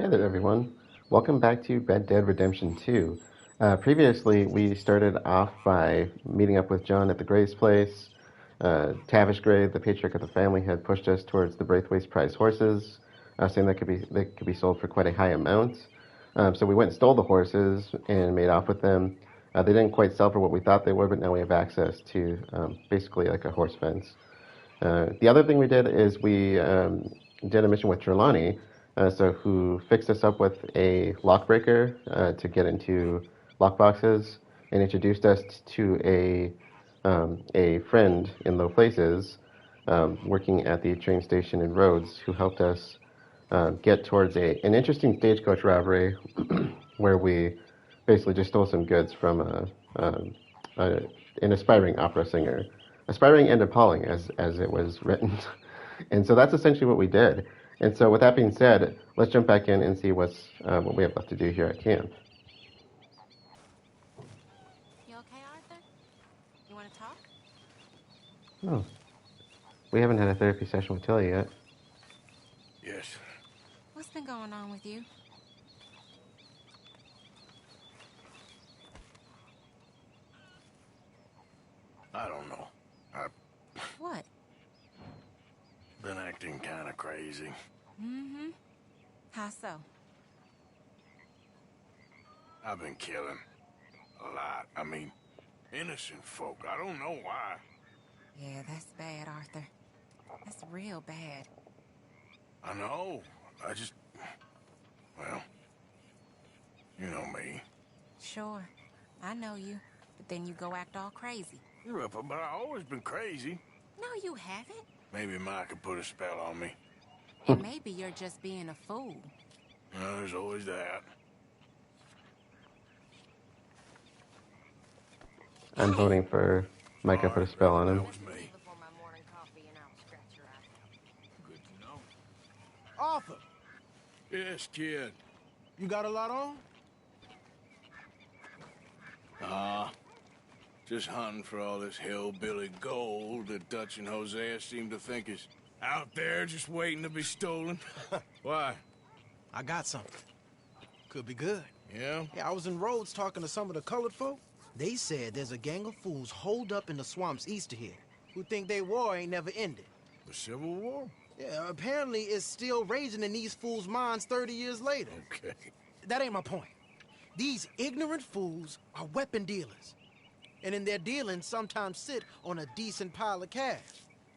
Hey there, everyone. Welcome back to Red Dead Redemption 2. Previously, we started off by meeting up with John at the Gray's place. Tavish Gray, the patriarch of the family, had pushed us towards the Braithwaite's prize horses, saying they could be sold for quite a high amount. So we went and stole the horses and made off with them. They didn't quite sell for what we thought they were, but now we have access to basically like a horse fence. The other thing we did is we did a mission with Trelawney, who fixed us up with a lockbreaker to get into lockboxes and introduced us to a friend in low places working at the train station in Rhodes who helped us get towards an interesting stagecoach robbery where we basically just stole some goods from a, an aspiring opera singer, aspiring and appalling as it was written. And so that's essentially what we did. And so with that being said, let's jump back in and see what we have left to do here at camp. You okay, Arthur? You want to talk? Oh, we haven't had a therapy session with Tilly yet. Yes. What's been going on with you? I don't know. I've What? been acting kind of crazy. Mm-hmm. How so? I've been killing. A lot. I mean, innocent folk. I don't know why. Yeah, that's bad, Arthur. That's real bad. I know. I just... Well... You know me. Sure. I know you. But then you go act all crazy. But I've always been crazy. No, you haven't. Maybe Mike could put a spell on me. And maybe you're just being a fool. There's always that. I'm voting for Micah put a spell on him. That was me. Before my morning coffee and I'll scratch your eye. Good to know. Arthur, Yes, kid. you got a lot on? Just hunting for all this hillbilly gold that Dutch and Hosea seem to think is out there just waiting to be stolen. Why? I got something. Could be good. Yeah? Yeah, I was in Rhodes talking to some of the colored folk. They said there's a gang of fools holed up in the swamps east of here who think their war ain't never ended. The Civil War? Yeah, apparently it's still raging in these fools' minds 30 years later. Okay. That ain't my point. These ignorant fools are weapon dealers. And in their dealing, sometimes sit on a decent pile of cash.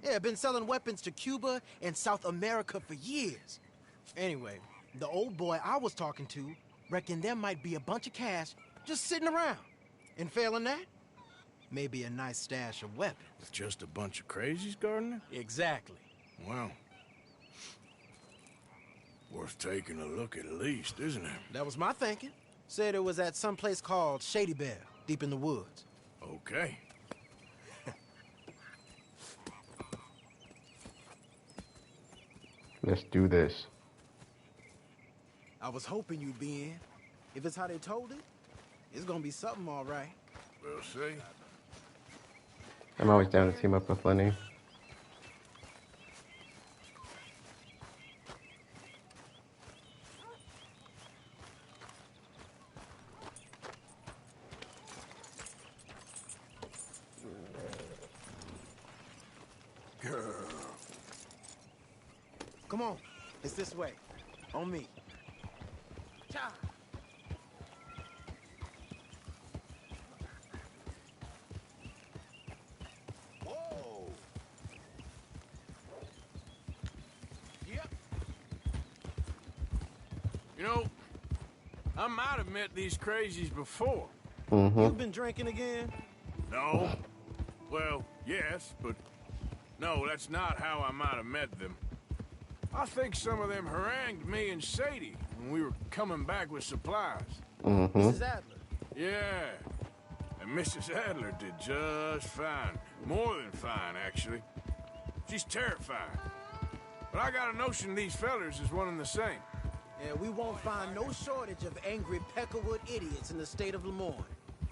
Yeah, been selling weapons to Cuba and South America for years. Anyway, the old boy I was talking to reckoned there might be a bunch of cash just sitting around. And failing that, maybe a nice stash of weapons. With just a bunch of crazies guarding it? Exactly. Well, worth taking a look at least, isn't it? That was my thinking. Said it was at some place called Shady Belle, deep in the woods. Okay. Let's do this. I was hoping you'd be in. If it's how they told it, it's gonna be something all right. We'll see. I'm always down to team up with Lenny. Come on, it's this way. On me. Cha! Whoa! Yep. You know, I might have met these crazies before. Mm-hmm. You've been drinking again? No. Well, yes, but no, that's not how I might have met them. I think some of them harangued me and Sadie when we were coming back with supplies. Mm-hmm. Mrs. Adler. Yeah. And Mrs. Adler did just fine. More than fine, actually. She's terrifying. But I got a notion these fellers is one and the same. Yeah, we won't find no shortage of angry Peckerwood idiots in the state of Lemoyne.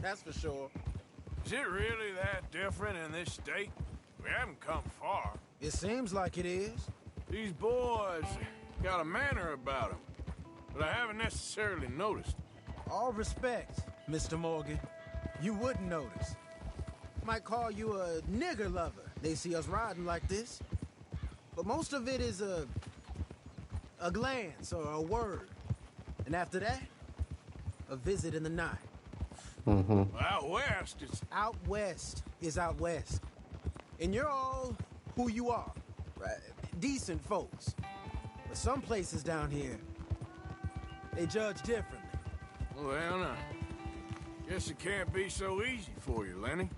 That's for sure. Is it really that different in this state? We haven't come far. It seems like it is. These boys got a manner about them. but I haven't necessarily noticed. All respect, Mr. Morgan. You wouldn't notice. Might call you a nigger lover. They see us riding like this. But most of it is a glance or a word. And after that, a visit in the night. Mm-hmm. Out west, it's... Out west is out west. And you're all who you are. Right? Decent folks. But some places down here, they judge differently. Well, now, guess it can't be so easy for you, Lenny.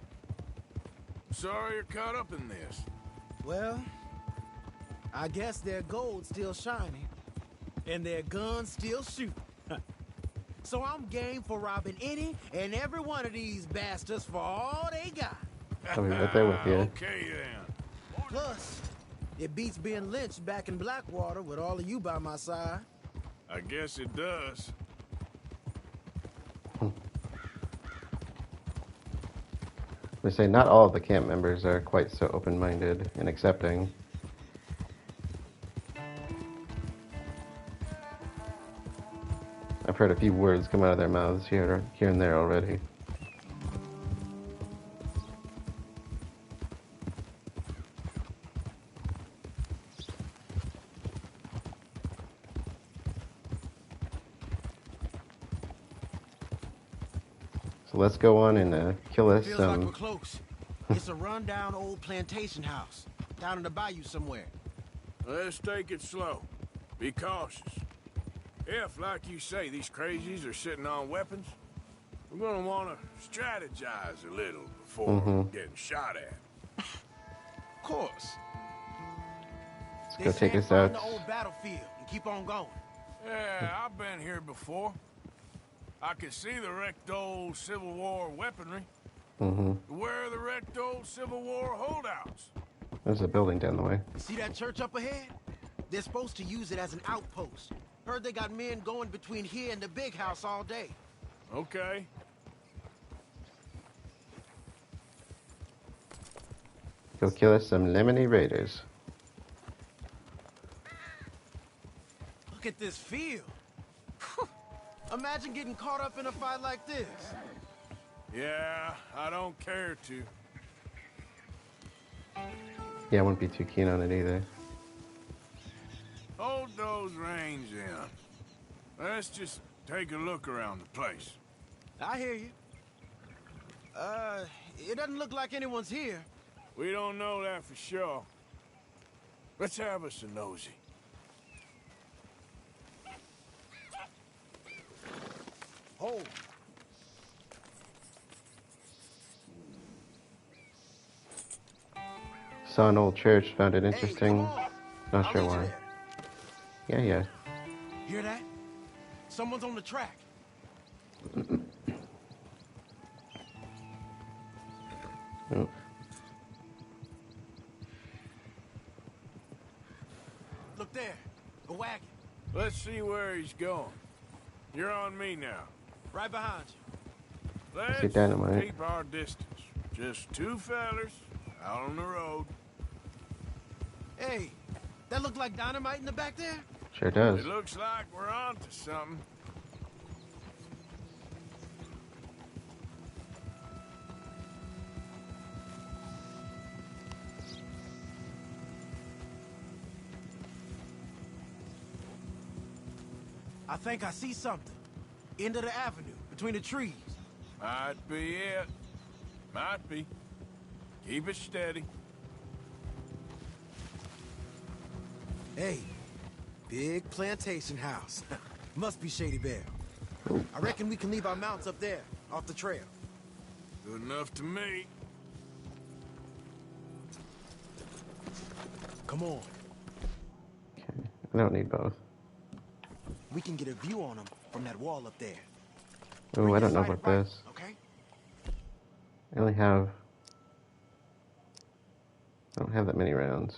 Sorry you're caught up in this. Well, I guess their gold's still shining, and their guns still shoot. So I'm game for robbing any and every one of these bastards for all they got. I'll be right there with you. Okay, then. Plus, it beats being lynched back in Blackwater with all of you by my side. I guess it does. They say not all of the camp members are quite so open-minded and accepting. I've heard a few words come out of their mouths here and there already. So let's go on and kill us Feels like some... we're close. It's a rundown old plantation house down in the bayou somewhere. Let's take it slow. Be cautious. If, like you say, these crazies are sitting on weapons, we're gonna want to strategize a little before getting shot at. Of course. Let's go take us out. The old battlefield and keep on going. Yeah, I've been here before. I can see the wrecked old Civil War weaponry. Where are the wrecked old Civil War holdouts? There's a building down the way. See that church up ahead? They're supposed to use it as an outpost. Heard they got men going between here and the big house all day. Okay. Go kill us some lemony raiders. Look at this field. Imagine getting caught up in a fight like this. Yeah, I don't care to. Yeah, I wouldn't be too keen on it either. Hold those reins in. Let's just take a look around the place. I hear you. It doesn't look like anyone's here. We don't know that for sure. Let's have us a nosy. Hold. Saw an old church, found it Hey, interesting. come on. Not I'll sure lead you why. there. Yeah. Hear that? Someone's on the track. Oh. Look there. A wagon. Let's see where he's going. You're on me now. Right behind you. Let's see dynamite. keep our distance. Just two fellers out on the road. Hey, that look like dynamite in the back there? Sure does. It looks like we're on to something. I think I see something. End of the avenue, between the trees. Might be it. Might be. Keep it steady. Hey, big plantation house. Must be Shady Belle. I reckon we can leave our mounts up there, off the trail. Good enough to me. Come on. Okay. I don't need both. We can get a view on them from that wall up there. Oh, Bring I your don't know sight about right, this. Okay? I don't have that many rounds.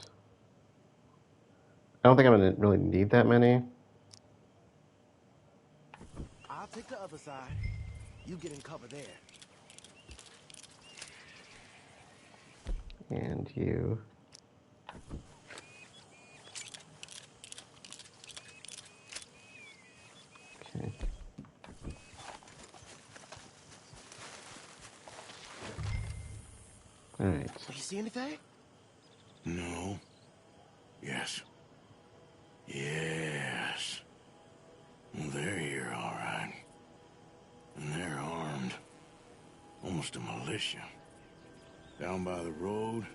I don't think I'm gonna really need that many. I'll take the other side. You get in cover there. And you. see anything? No. Yes. Yes. Well, they're here, all right. And they're armed. Almost a militia. Down by the road.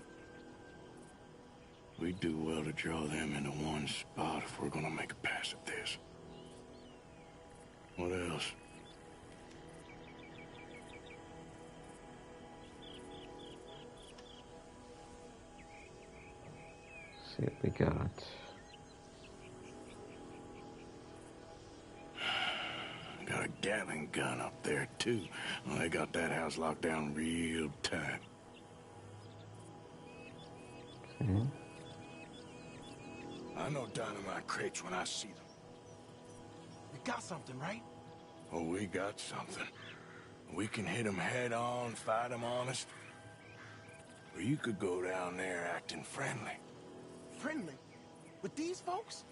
We'd do well to draw them into one spot if we're gonna make a pass at this. What else? See what we got. Got a Gatling gun up there, too. Well, they got that house locked down real tight. Okay. I know dynamite crates when I see them. We got something, right? Oh, we got something. We can hit them head on, fight them honest. Or you could go down there acting friendly. Friendly? With these folks?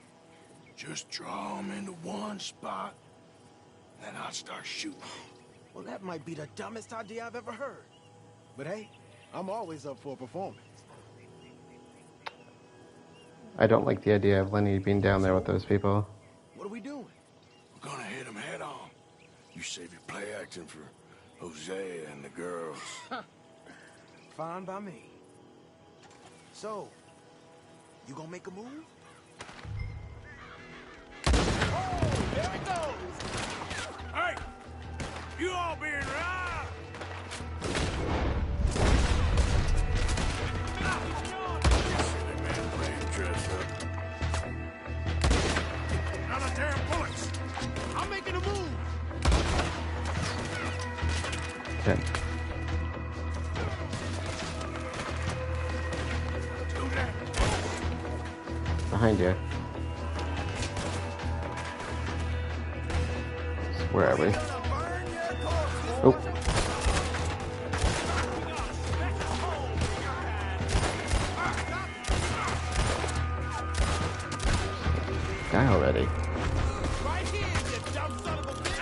Just draw them into one spot, then I'll start shooting. Well, that might be the dumbest idea I've ever heard. But hey, I'm always up for a performance. I don't like the idea of Lenny being down there with those people. What are we doing? We're gonna hit them head on. You save your play acting for Hosea and the girls. Fine by me. So, you gonna make a move? Oh, there it goes! Hey! You all being right! Silly man playing dress up. Now the damn bullets! I'm making a move! Okay. Do that! Behind you. Where are we? Oh. Guy already. Right here, you dumb son of a bitch!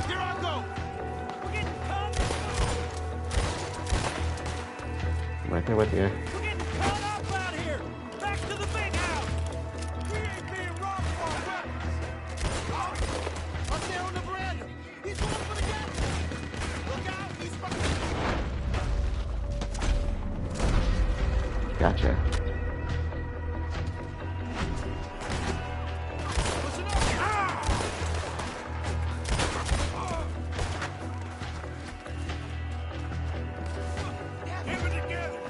Here I go! We're getting cut! I'm right there with you. We're getting cut up out here! Back to the big house! We ain't being robbed for our weapons! Oh, up there on the veranda! He's going for the gas! Look out! He's Gotcha. pushing up! Keep it together!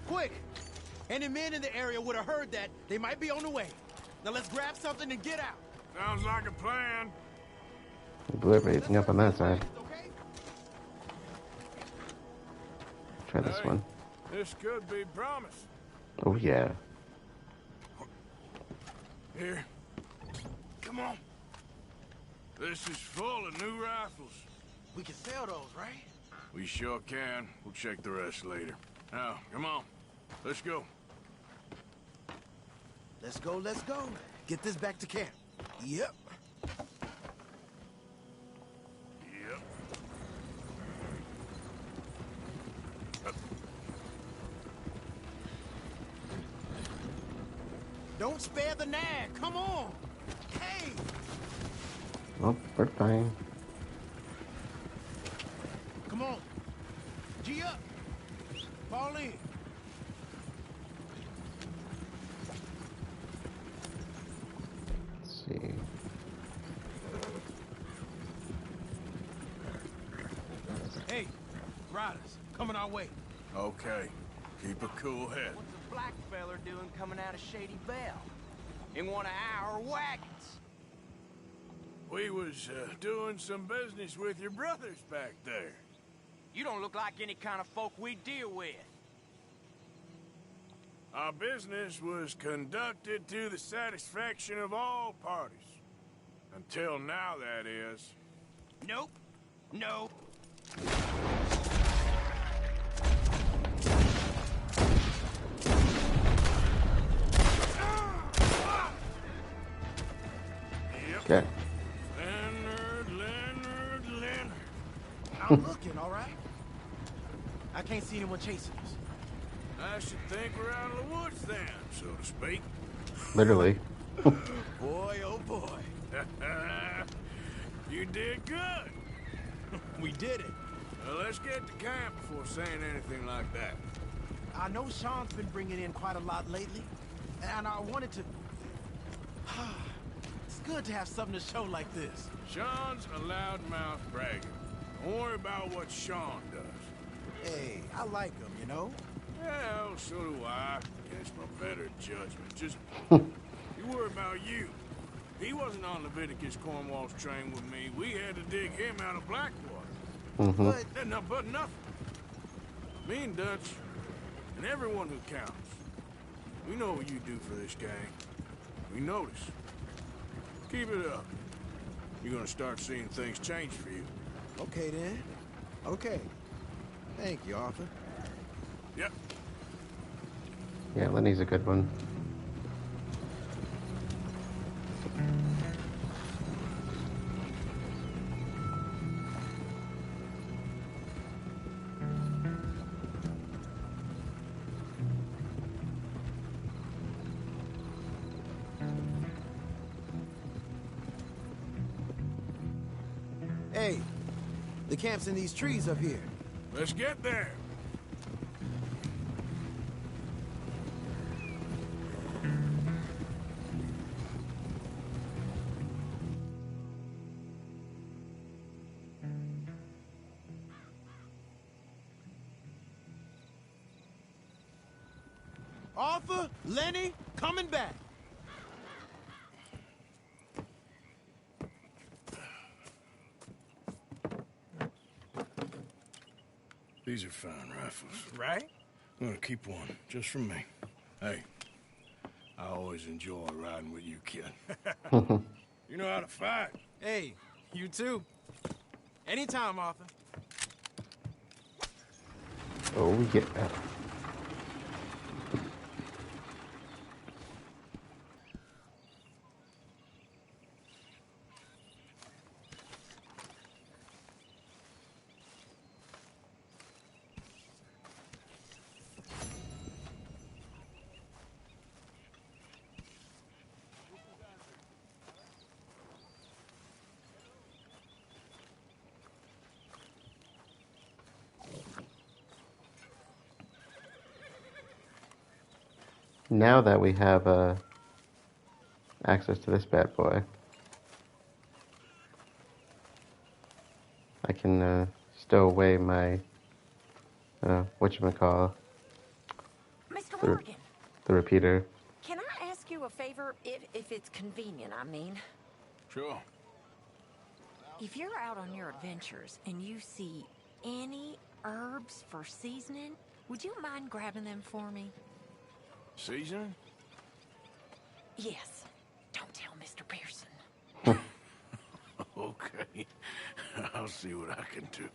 Quick! Any men in the area would have heard that. They might be on the way. Now let's grab something and get out. Sounds like a plan. Blue everything up on that side. Okay? Try this Hey. one. This could be promise. Oh yeah. Here. Come on. This is full of new rifles. We can sell those, right? We sure can. We'll check the rest later. Now, come on. Let's go. Let's go, let's go. Get this back to camp. Yep. Yep. Don't spare the nag. Come on. Hey! Oh, we're fine. Come on. G up. Fall in. Let's see. Hey, riders, coming our way. Okay. Keep a cool head. What's a black feller doing coming out of Shady Belle? In one of our wagons? We was doing some business with your brothers back there. You don't look like any kind of folk we deal with. Our business was conducted to the satisfaction of all parties. Until now, that is. Nope. No. Okay. Leonard. I'm looking, all right? I can't see anyone chasing us. I should think we're out of the woods then, so to speak. Literally. Boy, oh boy. You did good. We did it. Well, let's get to camp before saying anything like that. I know Sean's been bringing in quite a lot lately, and I wanted to... It's good to have something to show like this. Sean's a loudmouth bragger. Don't worry about what Sean does. Hey, I like him, you know? Well, so do I. Against my better judgment. Just, you worry about you. He wasn't on Leviticus Cornwall's train with me. We had to dig him out of Blackwater. But nothing. Me and Dutch, and everyone who counts. We know what you do for this gang. We notice. Keep it up. You're gonna start seeing things change for you. Okay, then. Okay. Thank you, Arthur. Yep. Yeah, Lenny's a good one. Hey, the camp's in these trees up here. Let's get there. Arthur, Lenny, coming back. These are fine rifles. Right? I'm gonna keep one, just for me. Hey, I always enjoy riding with you, kid. You know how to fight. Hey, you too. Anytime, Arthur. Oh, yeah. Now that we have access to this bad boy, I can stow away my whatchamacall, Mr. Morgan, the repeater. can I ask you a favor, if it's convenient, I mean? Sure. If you're out on your adventures and you see any herbs for seasoning, would you mind grabbing them for me? Seasoning? Yes. Don't tell Mr. Pearson. Okay. I'll see what I can do.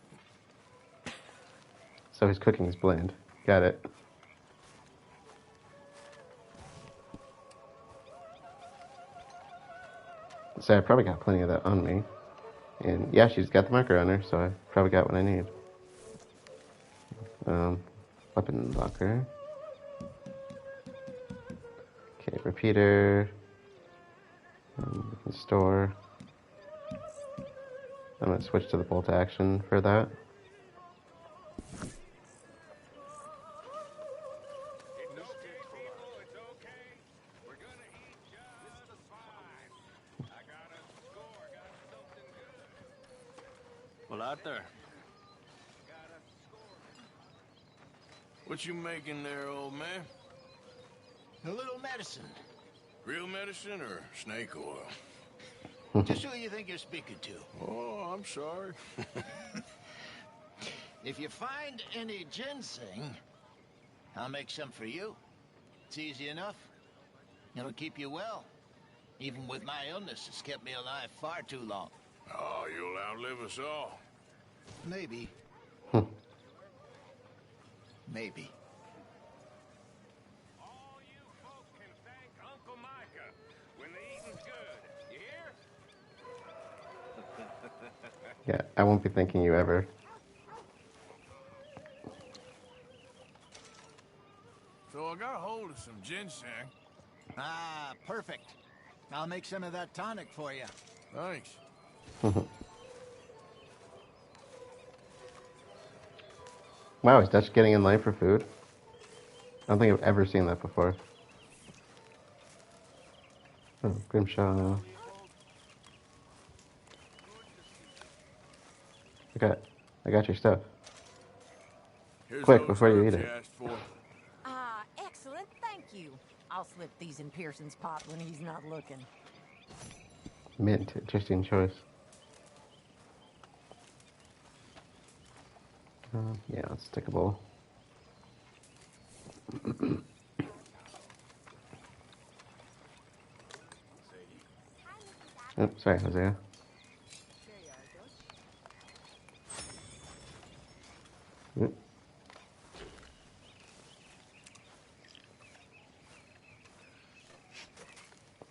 So his cooking is bland. Got it. So I probably got plenty of that on me. And yeah, she's got the marker on her, so I probably got what I need. Weapon locker. Okay, repeater. We can store. I'm going to switch to the bolt action for that. Well, out there. What you making there, old man? A little medicine. Real medicine or snake oil? Just who you think you're speaking to? Oh, I'm sorry. If you find any ginseng, I'll make some for you. It's easy enough. It'll keep you well. Even with my illness, it's kept me alive far too long. Oh, you'll outlive us all. Maybe. Maybe. All you folk can thank Uncle Micah when the eating's good. You hear? Yeah, I won't be thanking you ever. So I got a hold of some ginseng. Ah, perfect. I'll make some of that tonic for you. Thanks. Wow, is Dutch getting in line for food? I don't think I've ever seen that before. Oh, Grimshaw. I got your stuff. Here's Quick, those before you herbs eat it. asked for. Excellent, thank you. I'll slip these in Pearson's pot when he's not looking. Mint, interesting choice. Yeah, let's take a bowl. Oh, sorry, Hosea. Yep.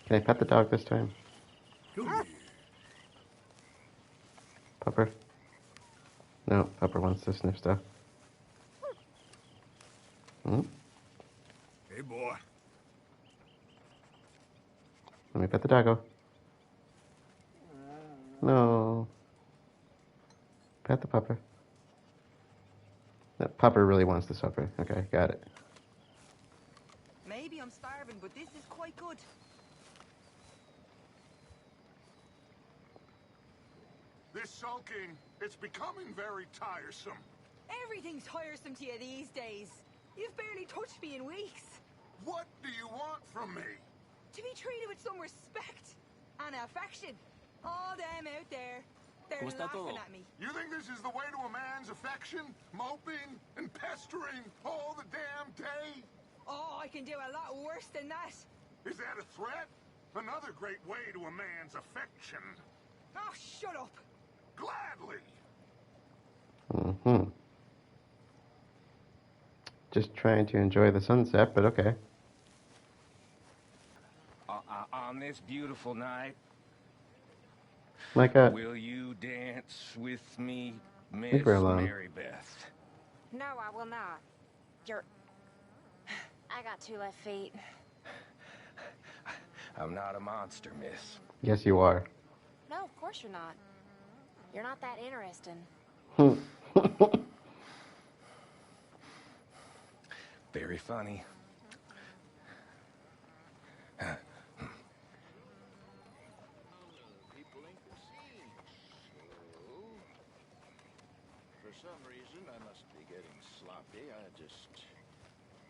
Can I pet the dog this time? Pupper? No, Pupper wants to sniff stuff. Hey, boy. Let me pet the doggo. No. Pet the pupper. That pupper really wants the supper. Okay, got it. Maybe I'm starving, but this is quite good. This sulking, it's becoming very tiresome. Everything's tiresome to you these days. You've barely touched me in weeks. What do you want from me? To be treated with some respect and affection. All them out there, they're laughing at me. You think this is the way to a man's affection? Moping and pestering all the damn day? Oh, I can do a lot worse than that. Is that a threat? Another great way to a man's affection. Oh, shut up. Gladly. Just trying to enjoy the sunset, but okay. On this beautiful night, Micah, will you dance with me, Miss leave her alone. Mary Beth? No, I will not. I got 2 left feet. I'm not a monster, miss. Yes, you are. No, of course you're not. You're not that interesting. Very funny. People ain't been seen. So, for some reason, I must be getting sloppy. I just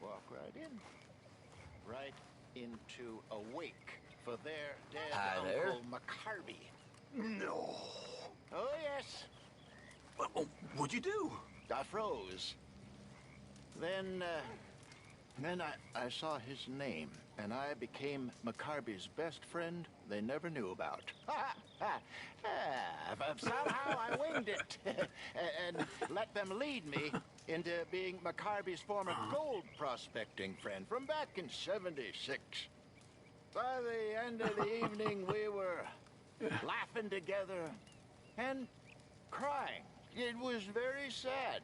walk right in. Right into a wake for their dead Uncle McCarby. No. Oh, yes. What'd you do? I froze. Then I saw his name, and I became McCarby's best friend they never knew about. But somehow I winged it and let them lead me into being McCarby's former gold prospecting friend from back in '76. By the end of the evening, we were laughing together and crying. It was very sad.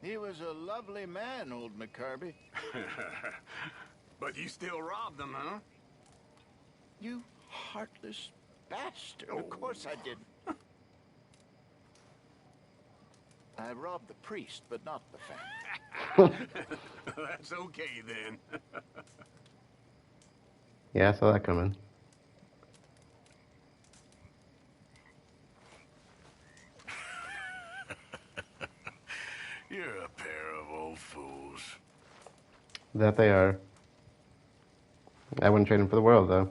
He was a lovely man, old McCarby. But you still robbed them, huh? You heartless bastard. Of course I did. I robbed the priest, but not the family. That's okay, then. Yeah, I saw that coming. You're a pair of old fools. That they are. I wouldn't trade him for the world, though.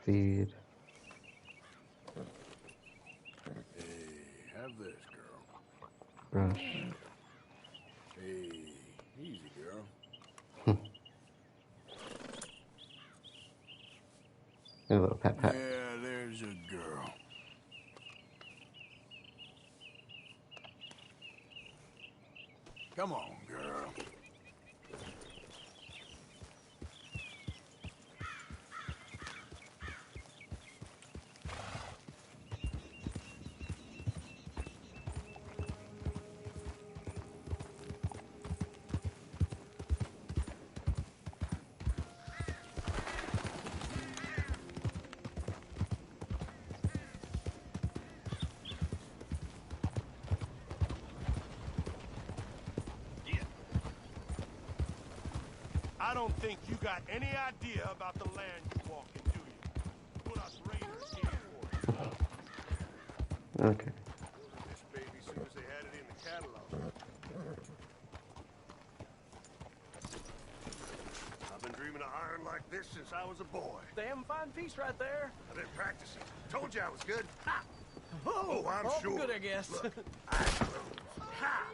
Feed. Hey, have this, girl. Brush. Hey, easy, girl. A little pat pat. Yeah, there's a girl. Come on, girl. I don't think you got any idea about the land you walk in, do you? Put us raiders here for you. Okay. This baby soon as they had it in the catalog. I've been dreaming of iron like this since I was a boy. Damn fine piece right there. I've been practicing. Told you I was good. Ha! Oh, I'm all sure. good, I guess. Look, I close. Ha!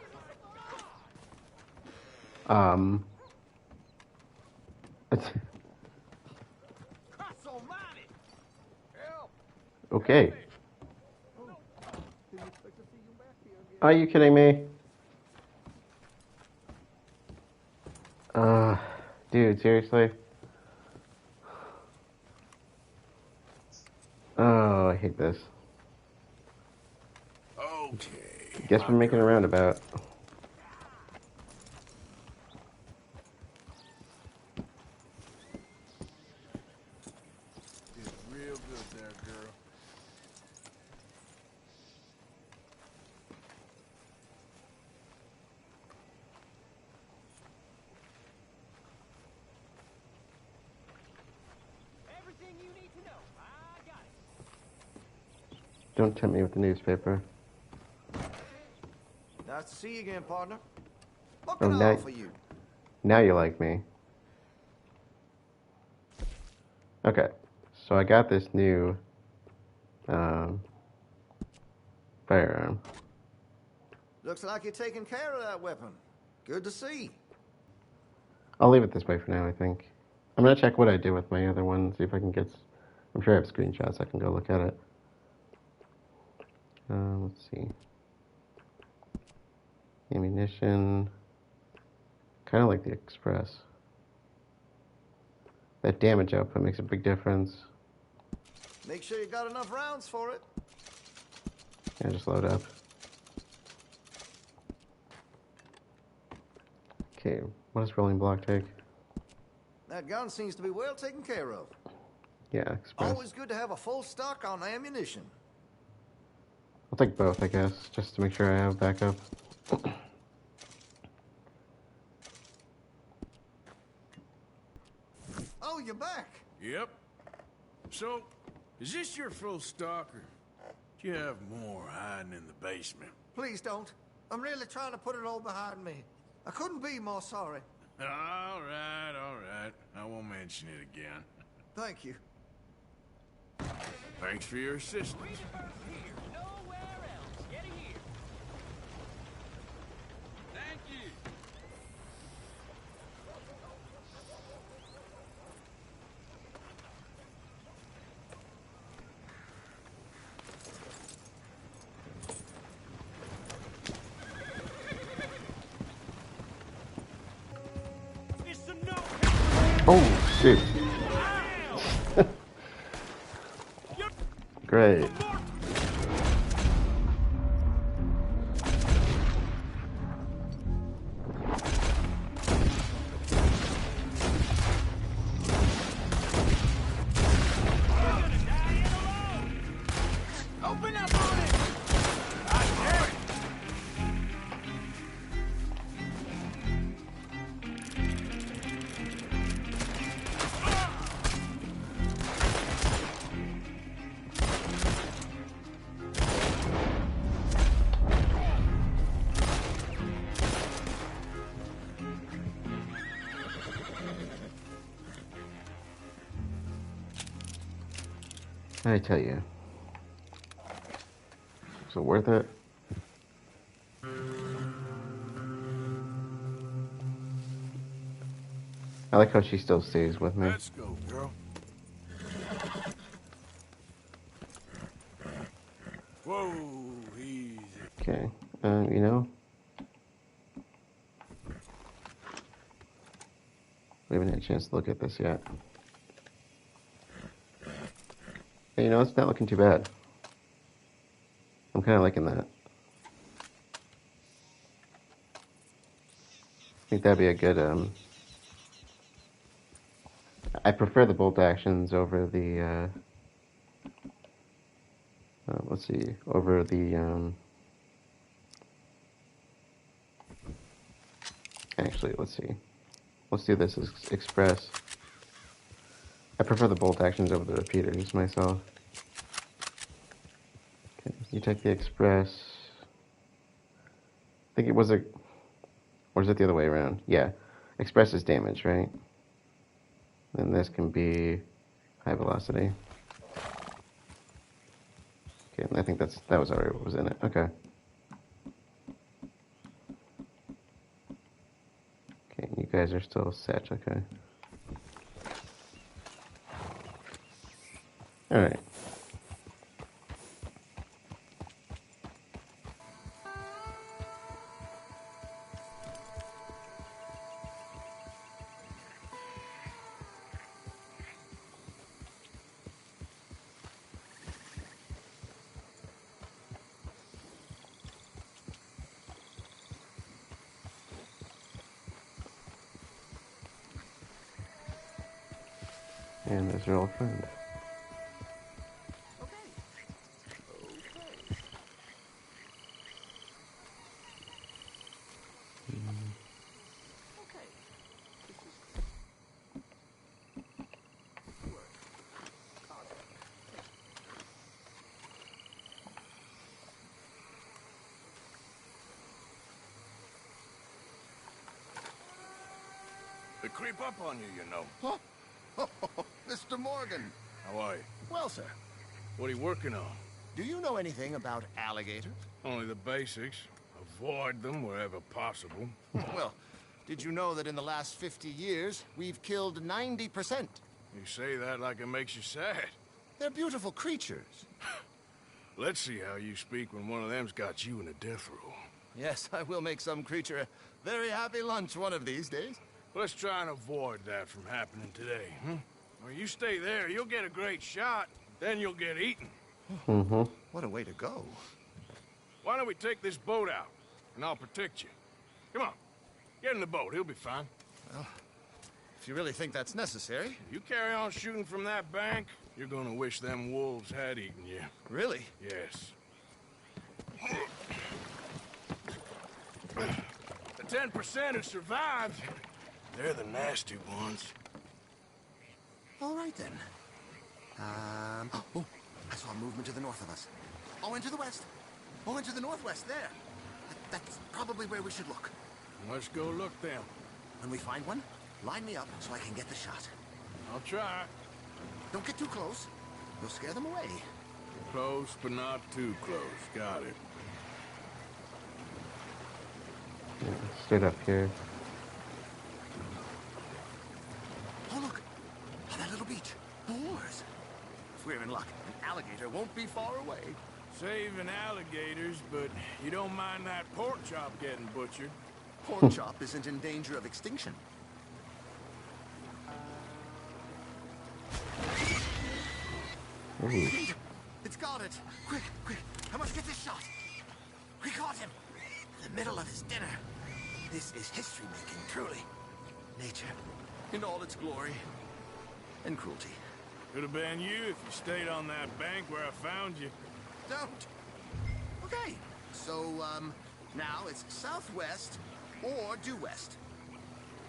Okay. Are you kidding me? Dude, seriously? Oh, I hate this. Okay. Guess we're making a roundabout. Did real good there, girl. Everything you need to know, I got it. Don't tempt me with the newspaper. Nice to see you again, partner. What Oh, can I offer you? now you like me. Okay, so I got this new firearm. Looks like you're taking care of that weapon. Good to see. I'll leave it this way for now, I think. I'm gonna check what I did with my other one, see if I can get... I'm sure I have screenshots, I can go look at it. Let's see. Ammunition. Kind of like the Express. That damage output makes a big difference. Make sure you got enough rounds for it. Yeah, just load up. Okay, what does rolling block take? That gun seems to be well taken care of. Yeah, Express. Always good to have a full stock on ammunition. I'll take both, I guess, just to make sure I have backup. Oh, you're back. Yep. So, is this your full stock, or do you have more hiding in the basement? Please don't. I'm really trying to put it all behind me. I couldn't be more sorry. All right. I won't mention it again. Thank you. Thanks for your assistance. Here, nowhere else. Get it here. Thank you. It's a no. Oh, shoot. Great. Open up on it. I tell you. Is it worth it? I like how she still stays with me. Let's go, girl. Whoa, easy. Okay. You know, we haven't had a chance to look at this yet. Hey, you know, it's not looking too bad. I'm kind of liking that. I think that'd be a good, I prefer the bolt actions over the, let's see, over the, actually, let's see. Let's do this as express. I prefer the bolt actions over the repeaters myself. Okay, you take the express. I think it was a, or is it the other way around? Yeah, express is damage, right? Then this can be high velocity. Okay, I think that was already what was in it. Okay. Okay, you guys are still set. Okay. All right. And there's your old friend. They creep up on you, you know. Huh? Oh, Mr. Morgan. How are you? Well, sir, What are you working on? do you know anything about alligators? Only the basics. Avoid them wherever possible. Well, did you know that in the last 50 years, we've killed 90%? You say that like it makes you sad. They're beautiful creatures. Let's see how you speak when one of them's got you in a death row. Yes, I will make some creature a very happy lunch one of these days. Let's try and avoid that from happening today, huh? Well, you stay there, you'll get a great shot, then you'll get eaten. Mm-hmm. What a way to go. Why don't we take this boat out, and I'll protect you. Come on, get in the boat, he'll be fine. Well, if you really think that's necessary. You carry on shooting from that bank, you're gonna wish them wolves had eaten you. Really? Yes. The 10% who survived, they're the nasty ones. All right, then. Oh, I saw a movement to the north of us. Oh, into the west. Oh, into the northwest, there. That's probably where we should look. Let's go look then. When we find one, line me up so I can get the shot. I'll try. Don't get too close. You'll scare them away. Close, but not too close. Got it. Yeah, straight up here. Oh, look. On that little beach. Boars. If we're in luck, an alligator won't be far away. Saving alligators, but you don't mind that pork chop getting butchered. Pork chop isn't in danger of extinction. Ooh. It's got it. Quick, quick. I must get this shot. We caught him. In the middle of his dinner. This is history-making, truly. Nature, in all its glory and cruelty. Could have been you if you stayed on that bank where I found you. Don't. Okay. So, now it's southwest or due west.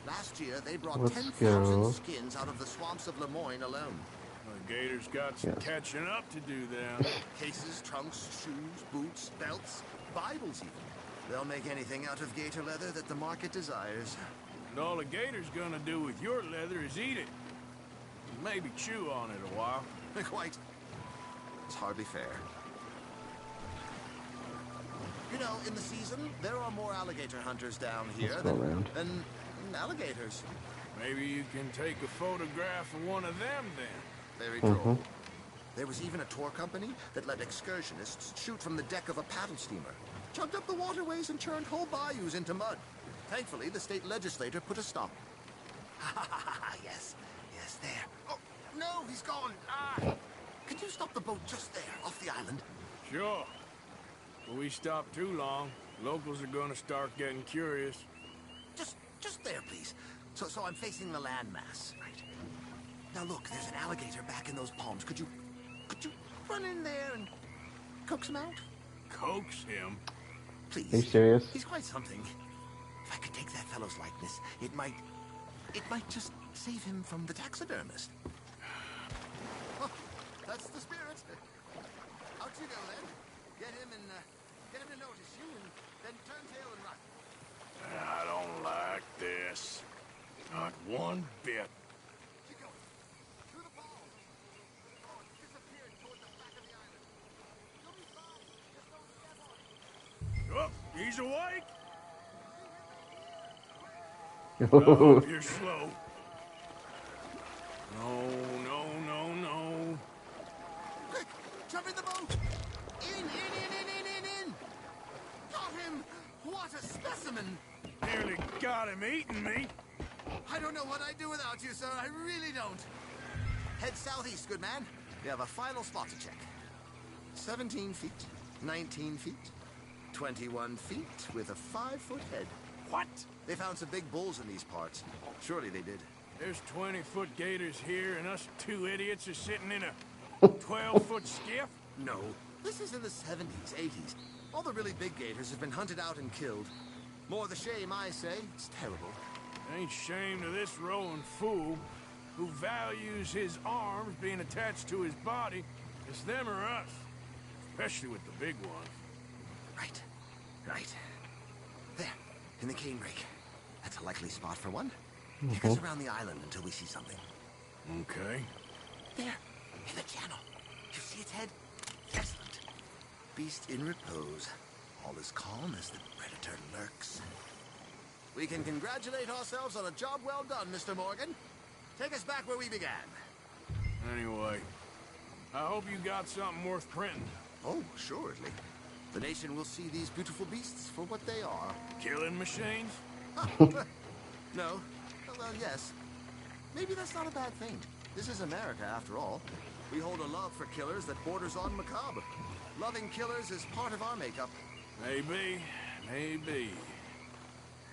Last year, they brought Let's 10,000 go. skins out of the swamps of Lemoyne alone. The gators got some Yes. catching up to do then. Cases, trunks, shoes, boots, belts, Bibles even. They'll make anything out of gator leather that the market desires. And all the gator's gonna do with your leather is eat it. And maybe chew on it a while. Quite. It's hardly fair. You know, in the season, there are more alligator hunters down here Let's go around. than alligators. Maybe you can take a photograph of one of them then. Very droll. There was even a tour company that let excursionists shoot from the deck of a paddle steamer. Chugged up the waterways and churned whole bayous into mud. Thankfully, the state legislature put a stop. Yes, there. Oh, no, he's gone. Could you stop the boat just there, off the island? Sure. If we stop too long, locals are gonna start getting curious. Just there, please. So I'm facing the landmass, right? Now look, there's an alligator back in those palms. Could you run in there and coax him out? Coax him? Please. Are you serious? He's quite something. If I could take that fellow's likeness, it might just save him from the taxidermist. Oh, that's the spirit. Out you go then. Get him to notice you, and then turn tail and run. I don't like this. Not one bit. Keep going. Through the palms. Oh, it disappeared toward the back of the island. You'll be fine. Just don't step on it. Oh, he's awake. Oh, you're slow. No. Quick, jump in the boat. In. Got him. What a specimen. Nearly got him eating me. I don't know what I'd do without you, sir. I really don't. Head southeast, good man. We have a final spot to check. 17 feet, 19 feet, 21 feet with a 5-foot head. What? They found some big bulls in these parts. Surely they did. There's 20-foot gators here, and us two idiots are sitting in a 12-foot skiff? No. This is in the 70s, 80s. All the really big gators have been hunted out and killed. More the shame, I say. It's terrible. Ain't shame to this rolling fool who values his arms being attached to his body. It's them or us. Especially with the big ones. Right. There, in the cane brake. That's a likely spot for one. Take us around the island until we see something. Okay. There, in the channel. You see its head? Excellent. Beast in repose. All as calm as the predator lurks. We can congratulate ourselves on a job well done, Mr. Morgan. Take us back where we began. Anyway, I hope you got something worth printing. Oh, assuredly. The nation will see these beautiful beasts for what they are. Killing machines? No. Well, yes. Maybe that's not a bad thing. This is America, after all. We hold a love for killers that borders on macabre. Loving killers is part of our makeup. Maybe.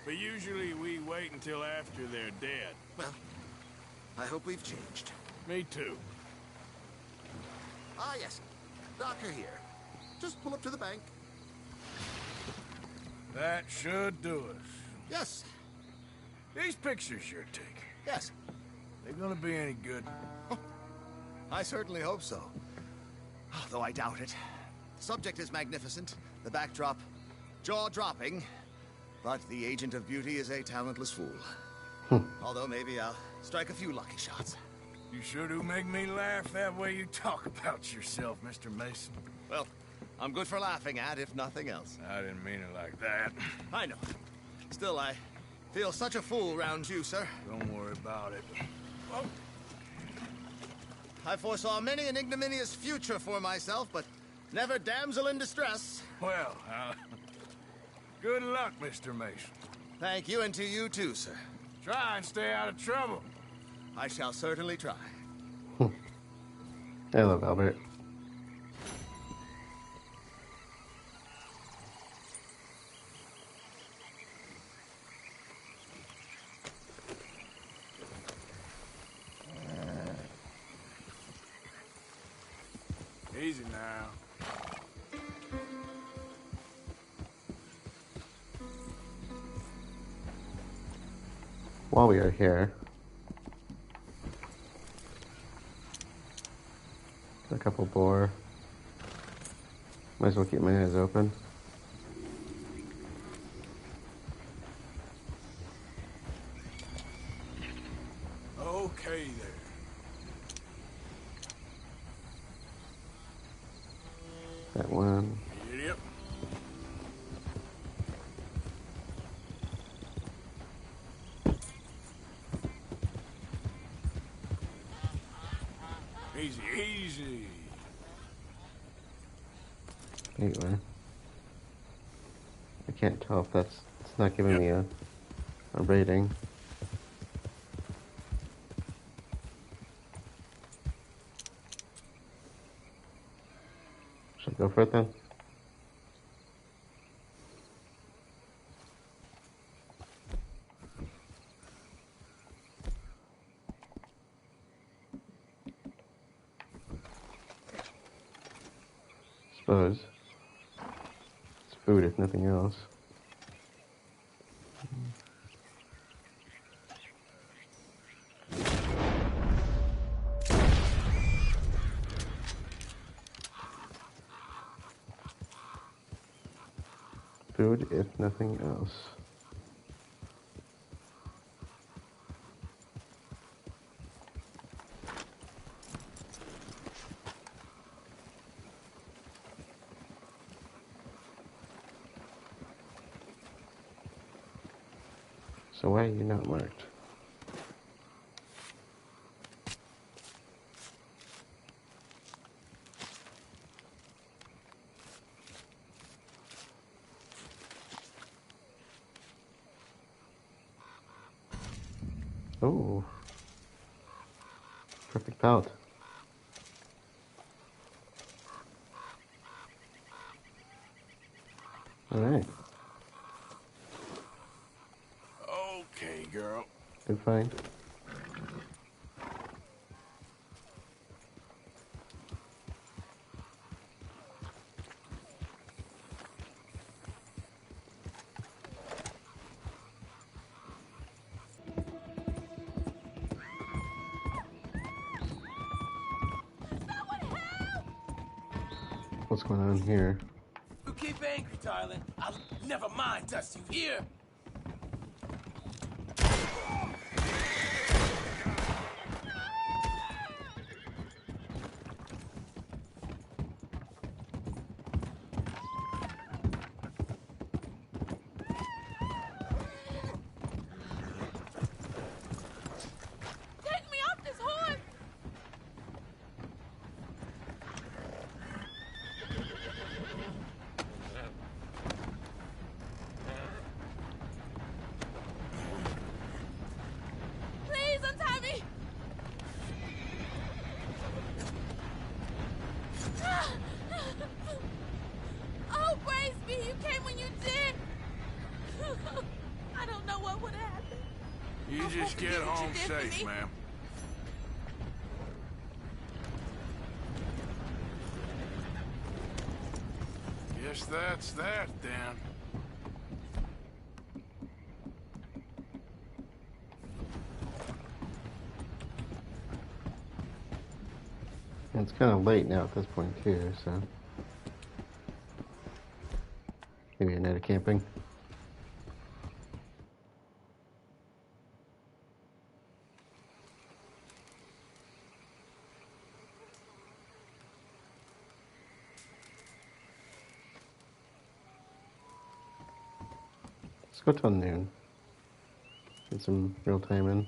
But usually we wait until after they're dead. Well, I hope we've changed. Me too. Ah, yes. Doctor here. Just pull up to the bank. That should do us. Yes. These pictures you're taking, Yes. they gonna be any good? I certainly hope so. Though I doubt it. The subject is magnificent. The backdrop, jaw-dropping. But the agent of beauty is a talentless fool. Although maybe I'll strike a few lucky shots. You sure do make me laugh that way you talk about yourself, Mr. Mason. Well, I'm good for laughing at, if nothing else. I didn't mean it like that. I know. Still, I feel such a fool round you, sir. Don't worry about it. Oh. I foresaw many an ignominious future for myself, but never damsel in distress. Well, good luck, Mr. Mason. Thank you, and to you too, sir. Try and stay out of trouble. I shall certainly try. I love Albert. Easy now. While we are here, a couple boar. Might as well keep my eyes open. Okay there. That one. Yep. Easy, easy. Anyway. I can't tell if it's not giving me a rating. Should I go for it then? Suppose. It's food if nothing else. Food if nothing else. So why are you not marked? Oh. Perfect pallet. Alright. Okay, girl. Good find. What's going on here? You keep angry, darling. I'll never mind dust you here. Take me off this horse! Please untie me! Oh, praise be, you came when you did! I don't know what would happen. You just get home safe, ma'am. Guess that's that, then. And it's kind of late now at this point too, so maybe a night of camping. Let's go till noon. Get some real time in.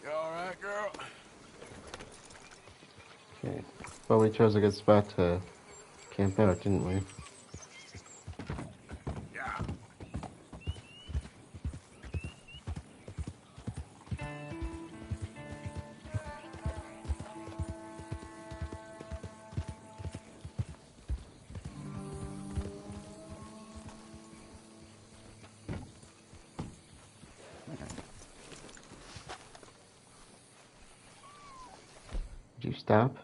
You alright, girl? Okay. Well, we chose a good spot to camp out, didn't we? Yeah. Did you stop?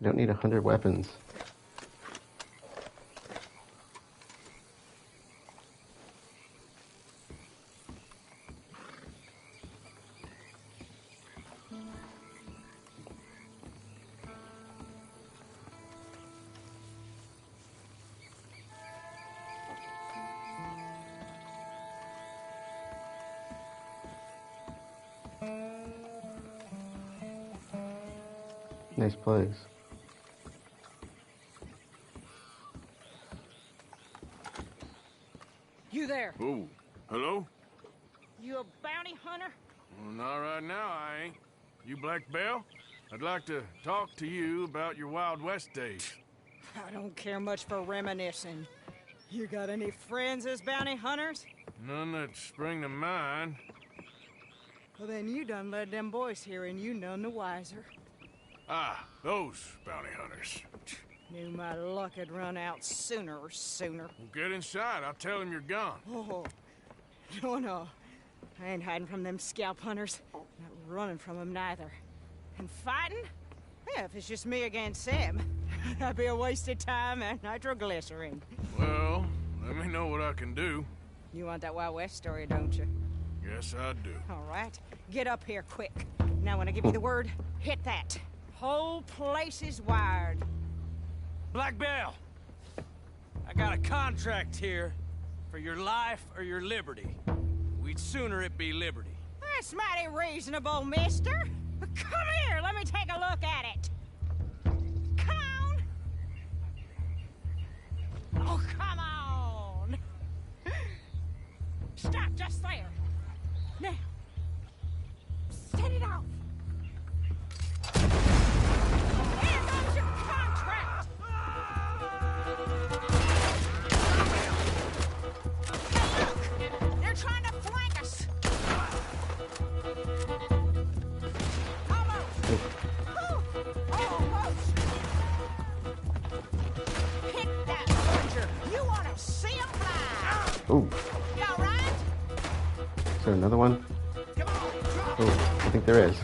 You don't need 100 weapons. Nice place. You there? Oh, hello? You a bounty hunter? Well, not right now, I ain't. You Black Belle? I'd like to talk to you about your Wild West days. I don't care much for reminiscing. You got any friends as bounty hunters? None that spring to mind. Well, then you done led them boys here and you none the wiser. Ah, those bounty hunters. Knew my luck had run out sooner or sooner. Well, get inside. I'll tell him you're gone. Oh, no. I ain't hiding from them scalp hunters. Not running from them neither. And fighting? Yeah, if it's just me against them, that'd be a wasted time and nitroglycerin. Well, let me know what I can do. You want that Wild West story, don't you? Yes, I do. All right. Get up here quick. Now when I give you the word, hit that. Whole place is wired. Black Belle, I got a contract here for your life or your liberty. We'd sooner it be liberty. That's mighty reasonable, mister. Come here, let me take a look at it. Come on. Oh, come on. Stop just there. Now, set it off. Here goes your contract. Hey, look, they're trying to flank us. Ooh. You all right? Is there another one? Oh, I think there is.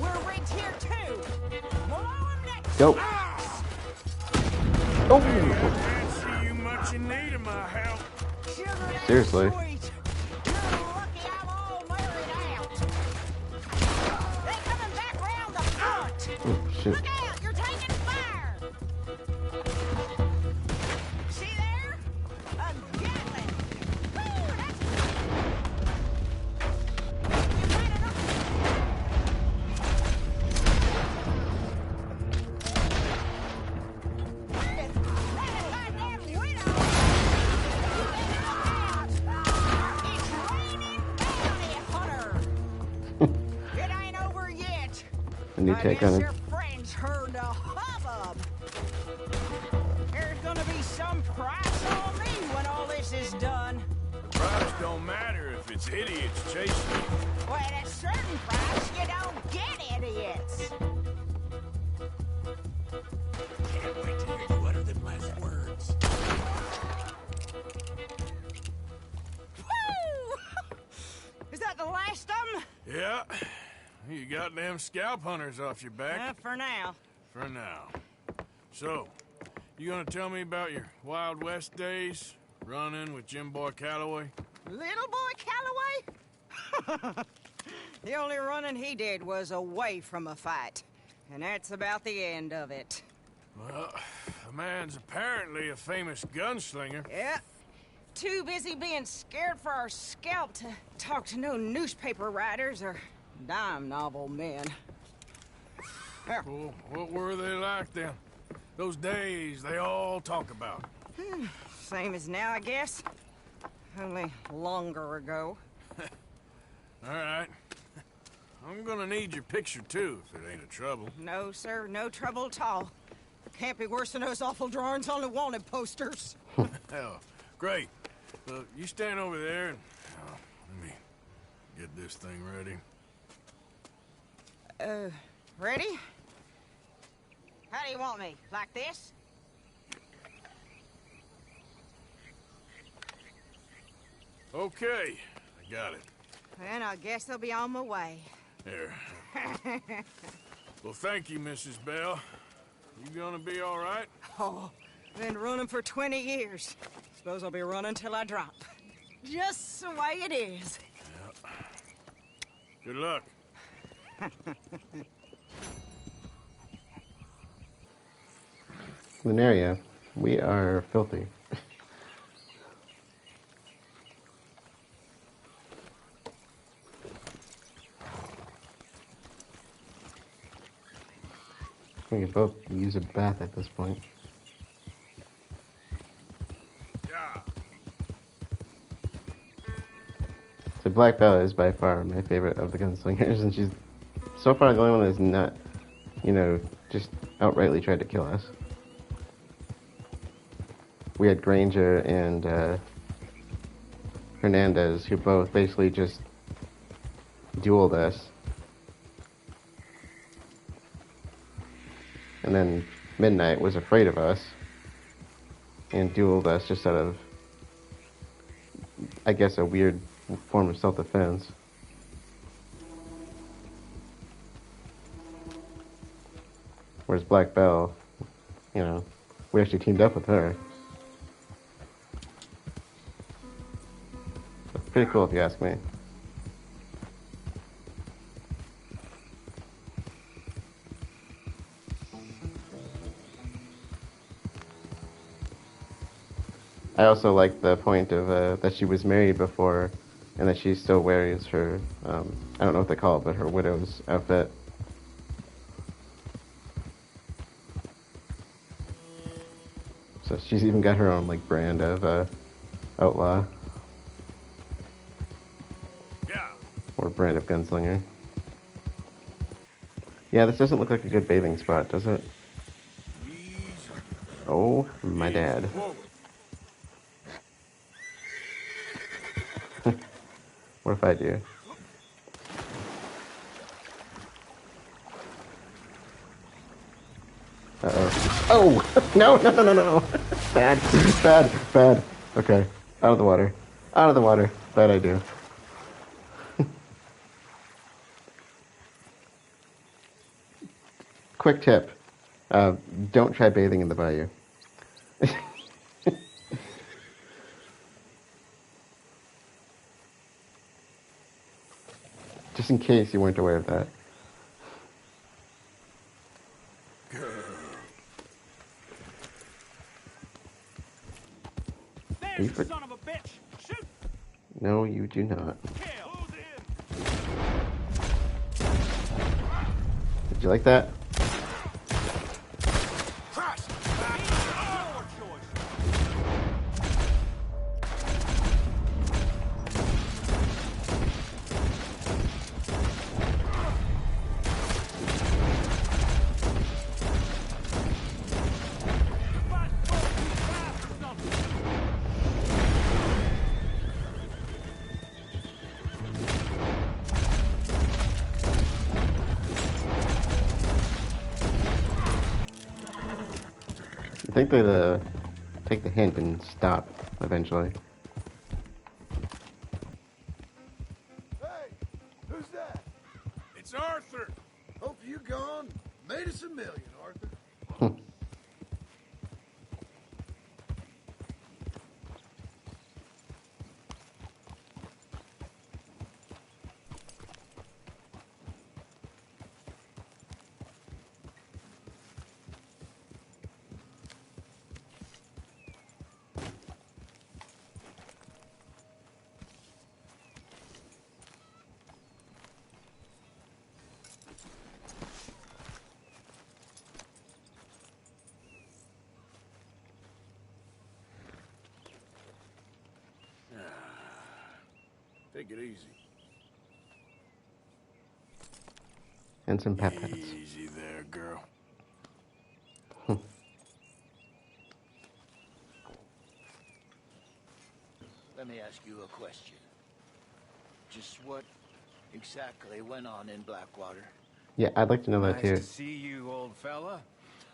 We're rigged here too. Blow him next. Go. Oh. I can't see you much in need of my help. Seriously. You're lucky I'm all married out. They coming back round the front. Oh, shit. Look out! You're taking fire. See there? A Gatling. Woo, that's you find it up. That goddamn widow. It's raining bounty hunter. It ain't over yet. A new I take guess on your it. friends heard the hubbub. There's gonna be some price on me when all this is done. The price don't matter if it's idiots chasing you. Well, at a certain price, you don't get idiots. Can't wait to hear you utter them last words. Woo! Is that the last of them? Yeah. You got them scalp hunters off your back. For now. For now. So, you gonna tell me about your Wild West days? Running with Jim Boy Calloway? Little boy Calloway? The only running he did was away from a fight. And that's about the end of it. Well, the man's apparently a famous gunslinger. Yeah. Too busy being scared for our scalp to talk to no newspaper writers or dime novel men. Well, what were they like then? Those days they all talk about. Same as now, I guess. Only longer ago. All right. I'm gonna need your picture too, if it ain't a trouble. No, sir, no trouble at all. Can't be worse than those awful drawings on the wanted posters. Hell, great. You stand over there and let me get this thing ready. Ready? How do you want me? Like this? Okay, I got it. Then I guess I'll be on my way. There. Well, thank you, Mrs. Belle. You gonna be all right? Oh, been running for 20 years. Suppose I'll be running till I drop. Just the way it is. Yeah. Good luck. Lunaria, we are filthy. We could both use a bath at this point. Yeah. So Black Belle is by far my favorite of the gunslingers, and she's so far the only one that's not, you know, just outrightly tried to kill us. We had Granger and Hernandez, who both basically just dueled us. And then Midnight was afraid of us and dueled us just out of, I guess, a weird form of self-defense. Whereas Black Belle, you know, we actually teamed up with her. So pretty cool if you ask me. I also like the point of that she was married before, and that she still wears her, I don't know what they call it, but her widow's outfit. So she's even got her own, like, brand of outlaw. Yeah. Or brand of gunslinger. Yeah, this doesn't look like a good bathing spot, does it? Oh, my dad. What if I do? Uh-oh. Oh! No, no, no, no, no! Bad, bad, bad. Okay, out of the water. Out of the water. Bad idea. Quick tip. Don't try bathing in the bayou. Just in case you weren't aware of that. There's the son of a bitch! Shoot! No, you do not. Did you like that? I think they'd take the hint and stop eventually. Hey, who's that? It's Arthur. Hope you gone. Made us $1 million, Arthur. Take it easy. And some pep-pads. Easy there, girl. Let me ask you a question. Just what exactly went on in Blackwater? Yeah, I'd like to know that too. Nice to see you, old fella.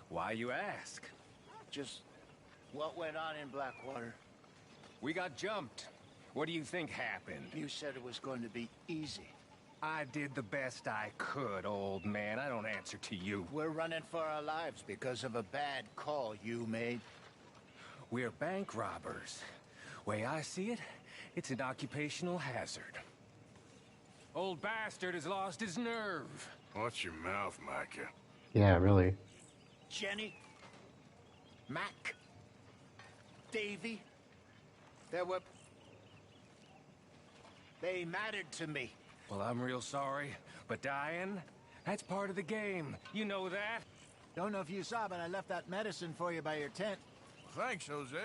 Why you ask? Just what went on in Blackwater? We got jumped. What do you think happened? You said it was going to be easy. I did the best I could, old man. I don't answer to you. We're running for our lives because of a bad call you made. We're bank robbers. Way I see it, it's an occupational hazard. Old bastard has lost his nerve. Watch your mouth, Micah. Yeah, really. Jenny? Mac? Davy? They mattered to me. Well, I'm real sorry, but dying, that's part of the game. You know that? Don't know if you saw, but I left that medicine for you by your tent. Thanks, Jose.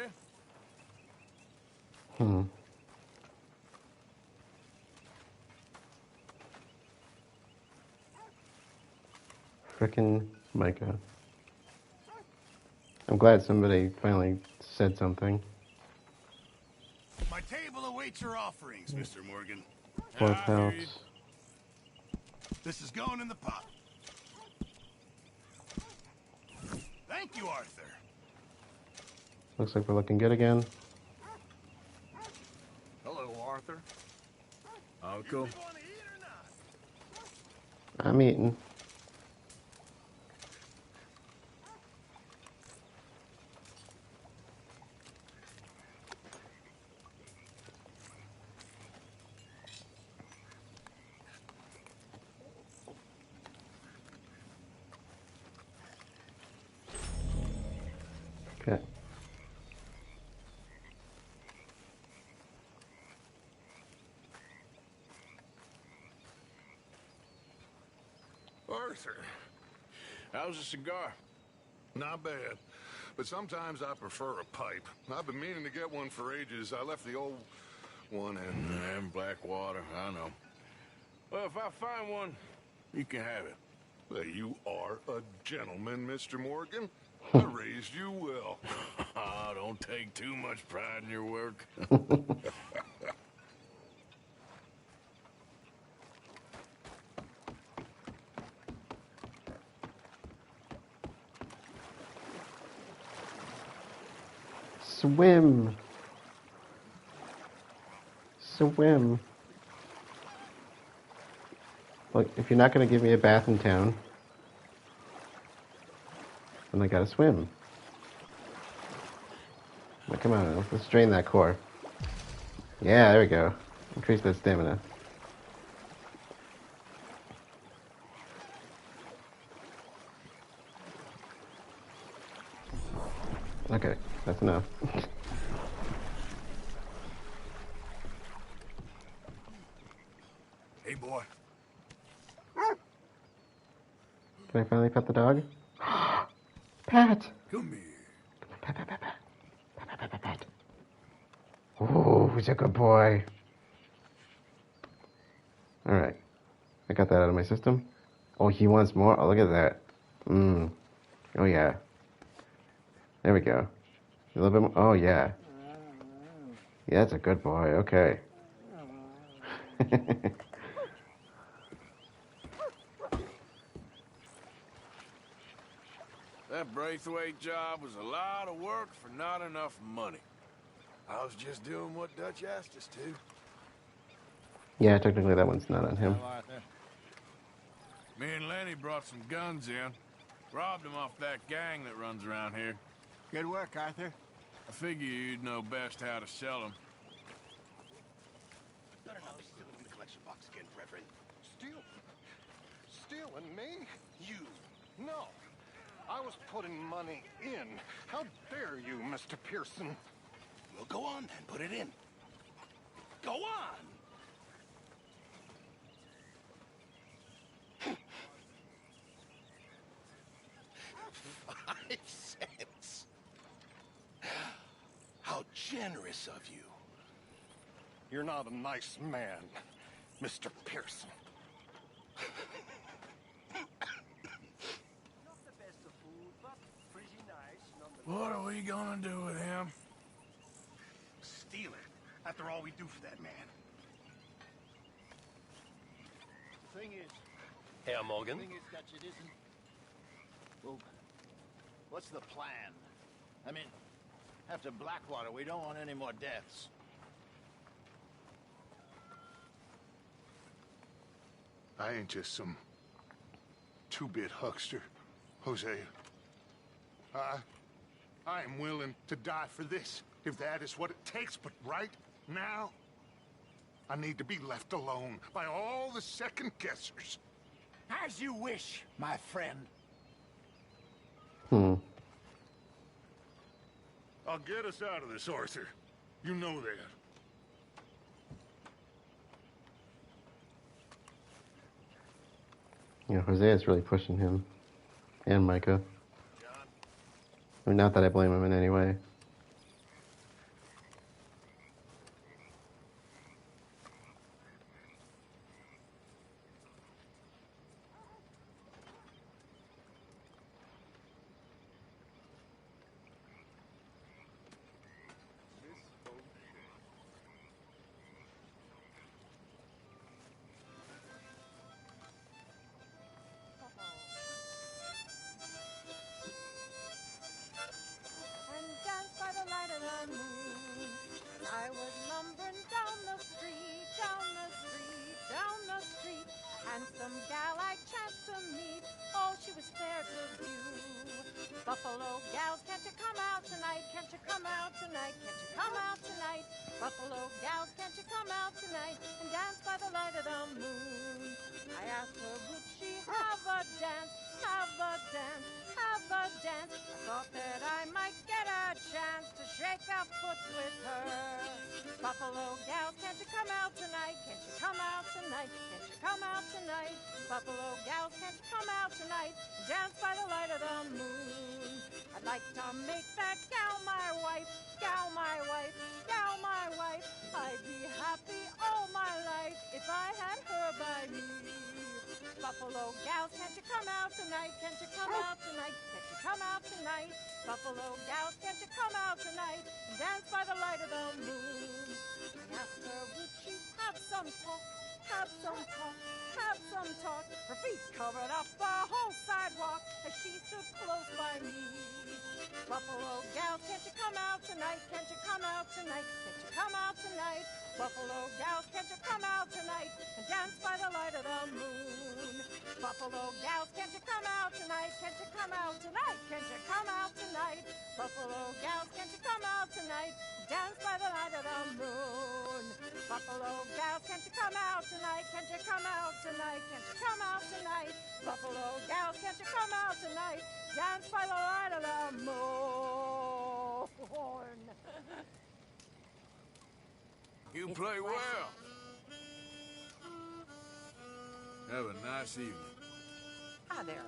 Frickin' Micah. I'm glad somebody finally said something. My table awaits your offerings, Mr. Morgan. Fourth I hear you. house. This is going in the pot. Thank you, Arthur. Looks like we're looking good again. Hello, Arthur. Uncle. I'm eating. Okay. Arthur, How's the cigar? not bad. But sometimes I prefer a pipe. I've been meaning to get one for ages. I left the old one And Blackwater, I know. Well, if I find one, you can have it. Well, you are a gentleman, Mr. Morgan. I raised you well. Oh, don't take too much pride in your work. Swim. Swim. Look, if you're not going to give me a bath in town, then I gotta swim. Now, come on, let's drain that core. Yeah, there we go. Increase that stamina. Okay, that's enough. Hey, boy. Can I finally pet the dog? Pat! Come here. Pat, pat, pat, pat. Pat, pat, pat, pat. Oh, he's a good boy. Alright. I got that out of my system. Oh, he wants more? Oh, look at that. Oh, yeah. There we go. A little bit more. Oh, yeah. Yeah, that's a good boy. Okay. That Braithwaite job was a lot of work for not enough money. I was just doing what Dutch asked us to. Yeah, technically that one's not on him. Me and Lenny brought some guns in. Robbed them off that gang that runs around here. Good work, Arthur. I figure you'd know best how to sell them. Stealing me? You? No. I was putting money in. How dare you, Mr. Pearson? Well, go on then. Put it in. Go on. 5 cents. How generous of you. You're not a nice man, Mr. Pearson. What are we gonna do with him? Steal it. After all we do for that man. The thing is... Herr Morgan? The thing is, Dutch, it isn't... Well, what's the plan? I mean, after Blackwater, we don't want any more deaths. I ain't just some two-bit huckster, Hosea. I am willing to die for this, if that is what it takes, but right now, I need to be left alone by all the second-guessers. As you wish, my friend. I'll get us out of this, Arthur. You know that. Yeah, Hosea's really pushing him. And Micah. I mean, not that I blame him in any way. And dance by the light of the moon. I was lumbering down the street, down the street, down the street. A handsome gal I chanced to meet. Oh, she was fair to view. Buffalo gals, can't you come out tonight? Can't you come out tonight? Can't you come out tonight? Buffalo gals, can't you come out tonight and dance by the light of the moon? I asked her, would she have a dance? Have a dance, have a dance. I thought that I might get a chance to shake a foot with her. Buffalo gals, can't you come out tonight? Can't you come out tonight? Can't you come out tonight? Buffalo gals, can't you come out tonight and dance by the light of the moon? I'd like to make that gal my wife, gal my wife, gal my wife. I'd be happy all my life if I had her by me. Buffalo gals, can't you come out tonight? Can't you come out tonight? Can't you come out tonight? Buffalo gals, can't you come out tonight and dance by the light of the moon? I asked her, would she have some talk? Have some talk, have some talk. Her feet covered up the whole sidewalk as she stood close by me. Buffalo gals, can't you come out tonight? Can't you come out tonight? Can't you come out tonight? Buffalo gals, can't you come out tonight and dance by the light of the moon? Buffalo gals, can't you come out tonight? Can't you come out tonight? Can't you come out tonight? Buffalo gals, can't you come out tonight and dance by the light of the moon? Buffalo gals, can't you come out tonight? Can't you come out tonight? Can't you come out tonight? Buffalo gals, can't you come out tonight? Dance by the light of the moon. You play well. Have a nice evening. Hi there.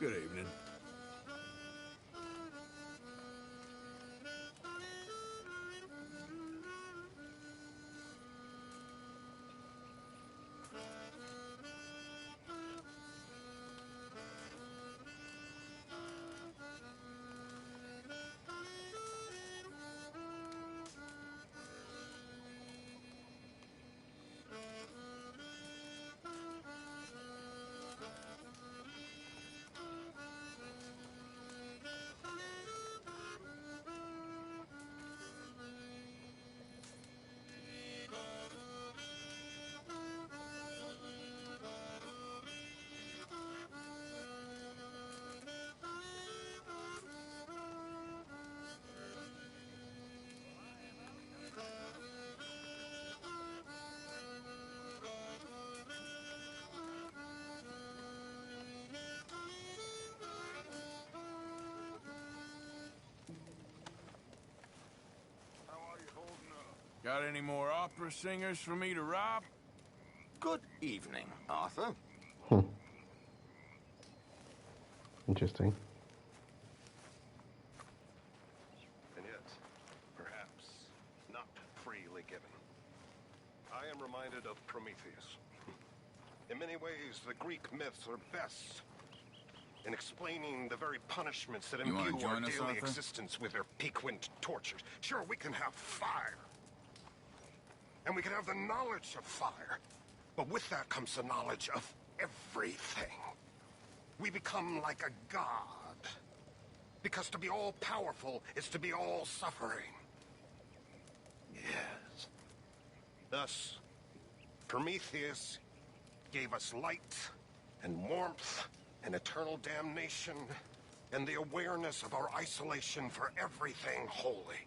Good evening. Got any more opera singers for me to rob? Good evening, Arthur. Interesting. And yet, perhaps not freely given. I am reminded of Prometheus. In many ways, the Greek myths are best in explaining the very punishments that imbue our daily existence with their piquant tortures. Sure, we can have fire. And we can have the knowledge of fire. But with that comes the knowledge of everything. We become like a god. Because to be all-powerful is to be all-suffering. Yes. Thus, Prometheus gave us light and warmth and eternal damnation and the awareness of our isolation for everything holy.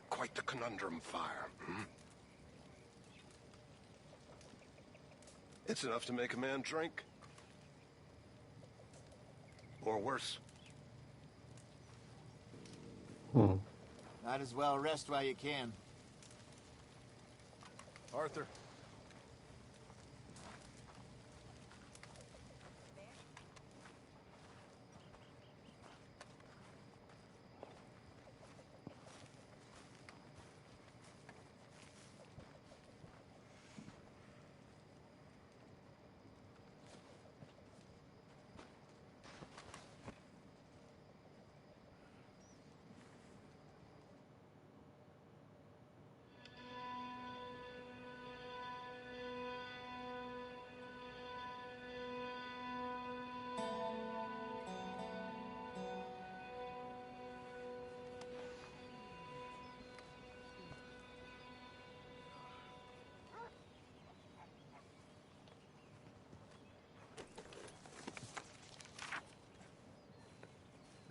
Quite the conundrum, fire. It's enough to make a man drink. Or worse. Might as well rest while you can. Arthur.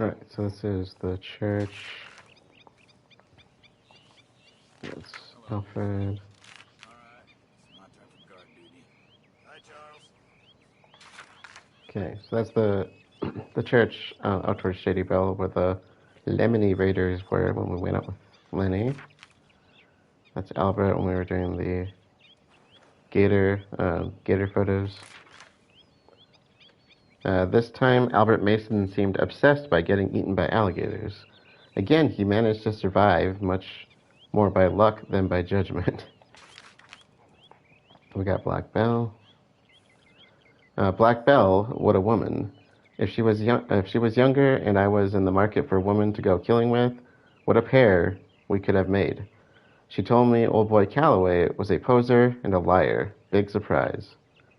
Alright, so this is the church. That's Alfred. Okay, so that's the church out towards Shady Belle, where the Lemony Raiders were when we went up with Lenny. That's Albert when we were doing the gator photos. This time, Albert Mason seemed obsessed by getting eaten by alligators. Again, he managed to survive much more by luck than by judgment. We got Black Belle. Black Belle, what a woman. If she was younger and I was in the market for a woman to go killing with, what a pair we could have made. She told me old boy Calloway was a poser and a liar. Big surprise.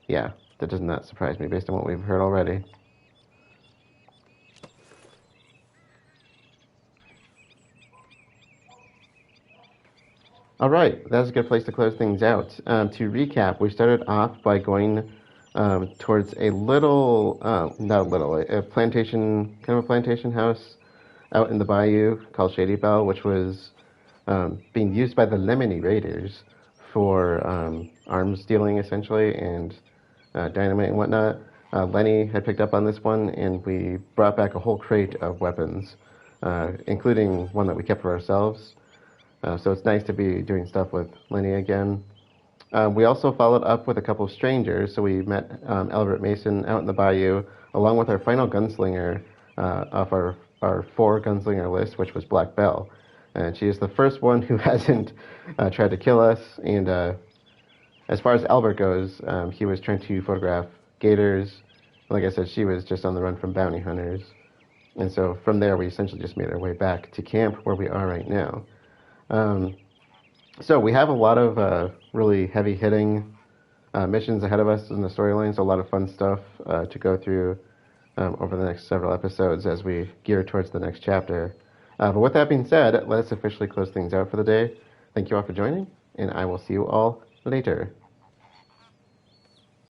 Yeah, that does not surprise me based on what we've heard already. Alright, that's a good place to close things out. To recap, we started off by going towards a little, a plantation, kind of a plantation house out in the bayou called Shady Belle, which was being used by the Lemony Raiders for arms dealing, essentially, and dynamite and whatnot. Lenny had picked up on this one, and we brought back a whole crate of weapons, including one that we kept for ourselves. So it's nice to be doing stuff with Lenny again. We also followed up with a couple of strangers, so we met Albert Mason out in the bayou, along with our final gunslinger off our 4 gunslinger list, which was Black Belle. And she is the first one who hasn't tried to kill us. And as far as Albert goes, he was trying to photograph gators. Like I said, she was just on the run from bounty hunters. And so from there, we essentially just made our way back to camp where we are right now. So we have a lot of really heavy-hitting missions ahead of us in the storyline, so a lot of fun stuff to go through over the next several episodes as we gear towards the next chapter. But with that being said, let us officially close things out for the day. Thank you all for joining, and I will see you all later.